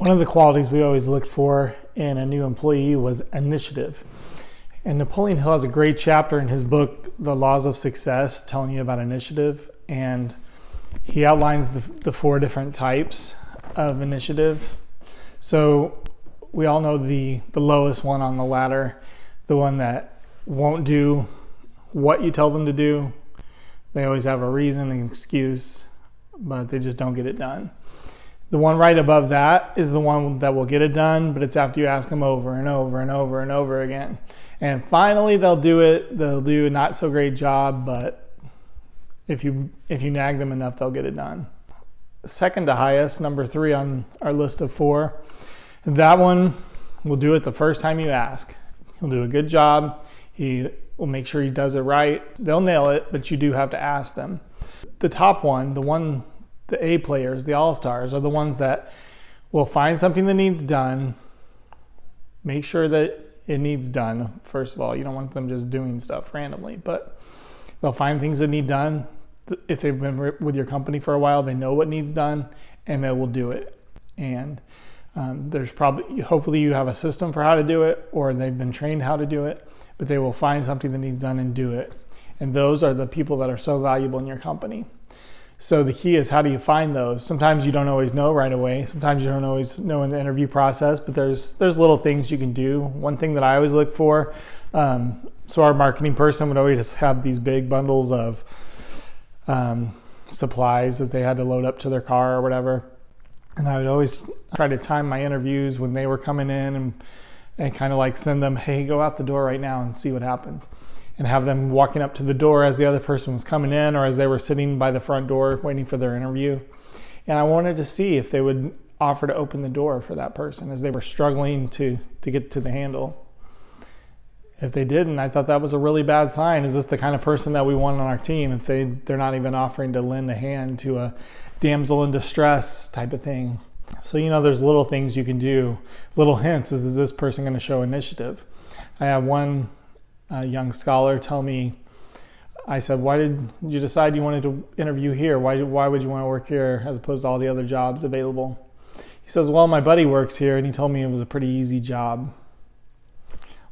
One of the qualities we always looked for in a new employee was initiative. And Napoleon Hill has a great chapter in his book, The Laws of Success, telling you about initiative. And he outlines the four different types of initiative. So we all know the lowest one on the ladder, the one that won't do what you tell them to do. They always have a reason, an excuse, but they just don't get it done. The one right above that is the one that will get it done, but it's after you ask them over and over and over and over again. And finally they'll do it. They'll do a not so great job, but if you nag them enough, they'll get it done. Second to highest, number 3 on our list of 4. That one will do it the first time you ask. He'll do a good job. He will make sure he does it right. They'll nail it, but you do have to ask them. The top one, the A players, the all-stars, are the ones that will find something that needs done, make sure that it needs done. First of all, you don't want them just doing stuff randomly, but they'll find things that need done. If they've been with your company for a while, they know what needs done, and they will do it. And hopefully you have a system for how to do it, or they've been trained how to do it, but they will find something that needs done and do it. And those are the people that are so valuable in your company. So the key is, how do you find those? Sometimes you don't always know right away. Sometimes you don't always know in the interview process, but there's little things you can do. One thing that I always look for, so our marketing person would always have these big bundles of supplies that they had to load up to their car or whatever. And I would always try to time my interviews when they were coming in and kind of like send them, hey, go out the door right now and see what happens. And have them walking up to the door as the other person was coming in, or as they were sitting by the front door waiting for their interview. And I wanted to see if they would offer to open the door for that person as they were struggling to get to the handle. If they didn't, I thought that was a really bad sign. Is this the kind of person that we want on our team if they're not even offering to lend a hand to a damsel in distress type of thing? So, there's little things you can do, little hints. Is this person going to show initiative? I have one young scholar tell me, I said, why did you decide you wanted to interview here? Why would you want to work here as opposed to all the other jobs available? He says, well, my buddy works here and he told me it was a pretty easy job.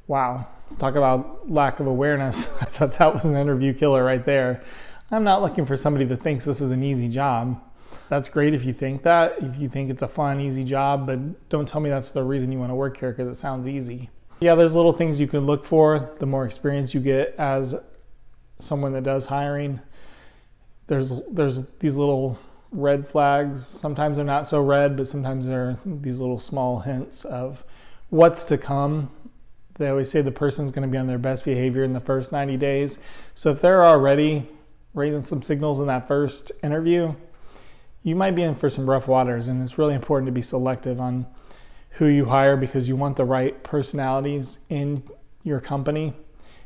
Wow, let's talk about lack of awareness. I thought that was an interview killer right there. I'm not looking for somebody that thinks this is an easy job. That's great if you think that, if you think it's a fun, easy job, but don't tell me that's the reason you want to work here because it sounds easy. Yeah, there's little things you can look for. The more experience you get as someone that does hiring, there's these little red flags. Sometimes they're not so red, but sometimes they're these little small hints of what's to come. They always say the person's going to be on their best behavior in the first 90 days. So if they're already raising some signals in that first interview, you might be in for some rough waters, and it's really important to be selective on who you hire because you want the right personalities in your company.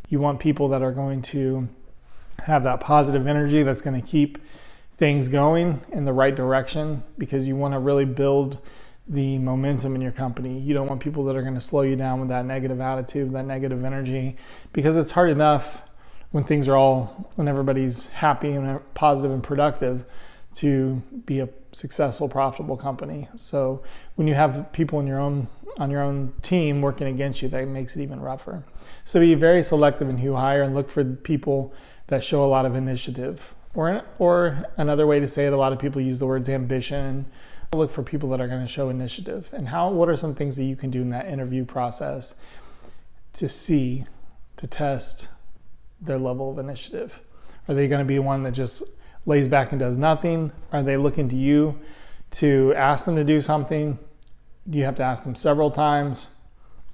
You want people that are going to have that positive energy that's going to keep things going in the right direction, because you want to really build the momentum in your company. You don't want people that are going to slow you down with that negative attitude, that negative energy, because it's hard enough when everybody's happy and positive and productive to be a successful, profitable company. So when you have people on your own team working against you, that makes it even rougher. So be very selective in who you hire and look for people that show a lot of initiative. Or another way to say it, a lot of people use the words ambition. Look for people that are going to show initiative. And what are some things that you can do in that interview process to test their level of initiative? Are they going to be one that just lays back and does nothing? Are they looking to you to ask them to do something? Do you have to ask them several times?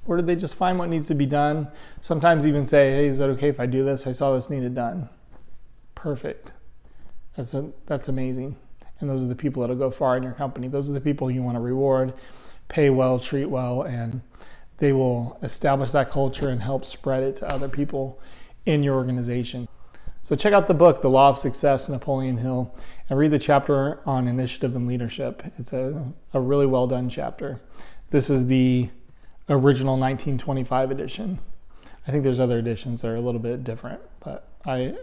Or do they just find what needs to be done? Sometimes even say, hey, is it okay if I do this? I saw this needed done. Perfect. That's amazing. And those are the people that'll go far in your company. Those are the people you want to reward, pay well, treat well, and they will establish that culture and help spread it to other people in your organization. So check out the book, The Law of Success, Napoleon Hill, and read the chapter on initiative and leadership. It's a really well done chapter. This is the original 1925 edition. I think there's other editions that are a little bit different, but I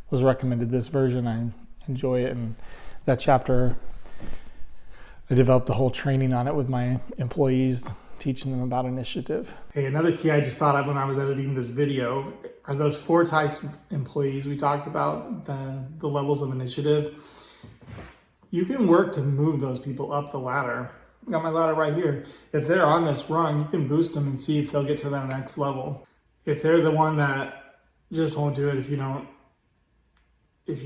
was recommended this version. I enjoy it, and that chapter I developed a whole training on it with my employees, teaching them about initiative. Hey, another key I just thought of when I was editing this video are those 4 types of employees we talked about, the levels of initiative. You can work to move those people up the ladder. I got my ladder right here. If they're on this rung, you can boost them and see if they'll get to that next level. If they're the one that just won't do it, if you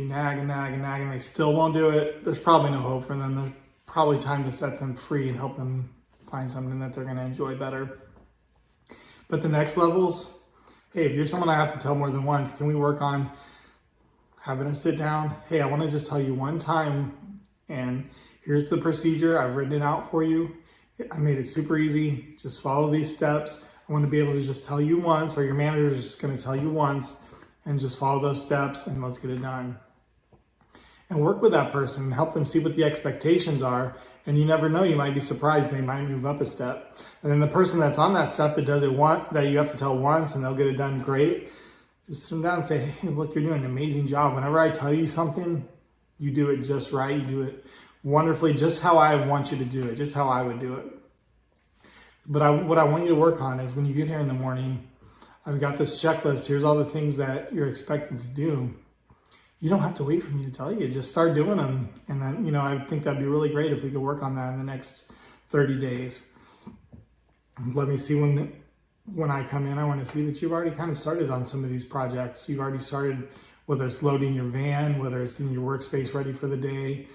nag and they still won't do it, there's probably no hope for them. There's probably time to set them free and help them find something that they're going to enjoy better. But the next levels, hey, if you're someone I have to tell more than once, can we work on having a sit down? Hey, I want to just tell you one time, and here's the procedure. I've written it out for you. I made it super easy. Just follow these steps. I want to be able to just tell you once, or your manager is just going to tell you once, and just follow those steps and let's get it done. And work with that person and help them see what the expectations are. And you never know, you might be surprised, they might move up a step. And then the person that's on that step that does it that you have to tell once and they'll get it done great, just sit them down and say, hey, look, you're doing an amazing job. Whenever I tell you something, you do it just right. You do it wonderfully, just how I want you to do it, just how I would do it. But what I want you to work on is when you get here in the morning, I've got this checklist. Here's all the things that you're expected to do. You don't have to wait for me to tell you. Just start doing them. And then, I think that'd be really great if we could work on that in the next 30 days. Let me see when I come in, I want to see that you've already kind of started on some of these projects. You've already started, whether it's loading your van, whether it's getting your workspace ready for the day,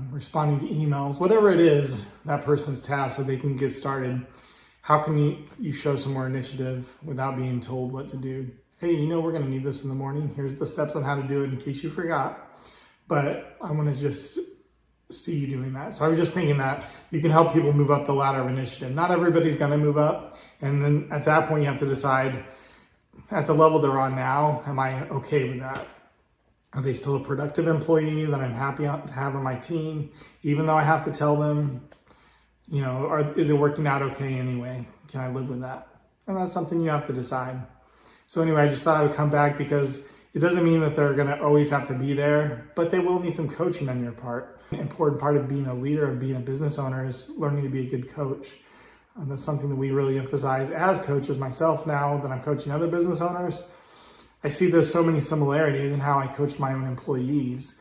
responding to emails, whatever it is, that person's task so they can get started. How can you show some more initiative without being told what to do? Hey, we're going to need this in the morning. Here's the steps on how to do it in case you forgot. But I want to just see you doing that. So I was just thinking that you can help people move up the ladder of initiative. Not everybody's going to move up. And then at that point, you have to decide at the level they're on now, am I okay with that? Are they still a productive employee that I'm happy to have on my team? Even though I have to tell them, is it working out okay anyway? Can I live with that? And that's something you have to decide. So anyway, I just thought I would come back because it doesn't mean that they're going to always have to be there, but they will need some coaching on your part. An important part of being a leader, of being a business owner, is learning to be a good coach. And that's something that we really emphasize as coaches. Myself, now that I'm coaching other business owners, I see there's so many similarities in how I coach my own employees.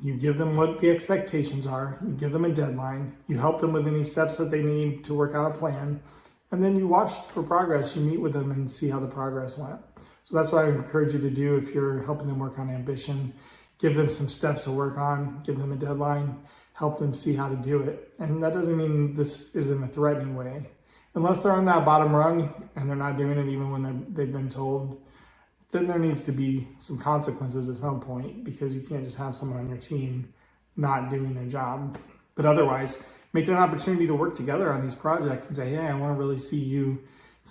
You give them what the expectations are, you give them a deadline, you help them with any steps that they need to work out a plan, and then you watch for progress. You meet with them and see how the progress went. So that's what I encourage you to do if you're helping them work on ambition. Give them some steps to work on, give them a deadline, help them see how to do it. And that doesn't mean this is in a threatening way. Unless they're on that bottom rung and they're not doing it even when they've been told, then there needs to be some consequences at some point, because you can't just have someone on your team not doing their job. But otherwise, make it an opportunity to work together on these projects and say, hey, I want to really see you.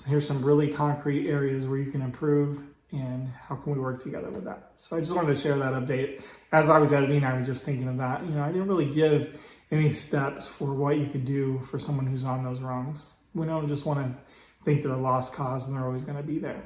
Here's some really concrete areas where you can improve, and how can we work together with that? So I just wanted to share that update. As I was editing, I was just thinking of that. I didn't really give any steps for what you could do for someone who's on those rungs. We don't just want to think they're a lost cause and they're always going to be there.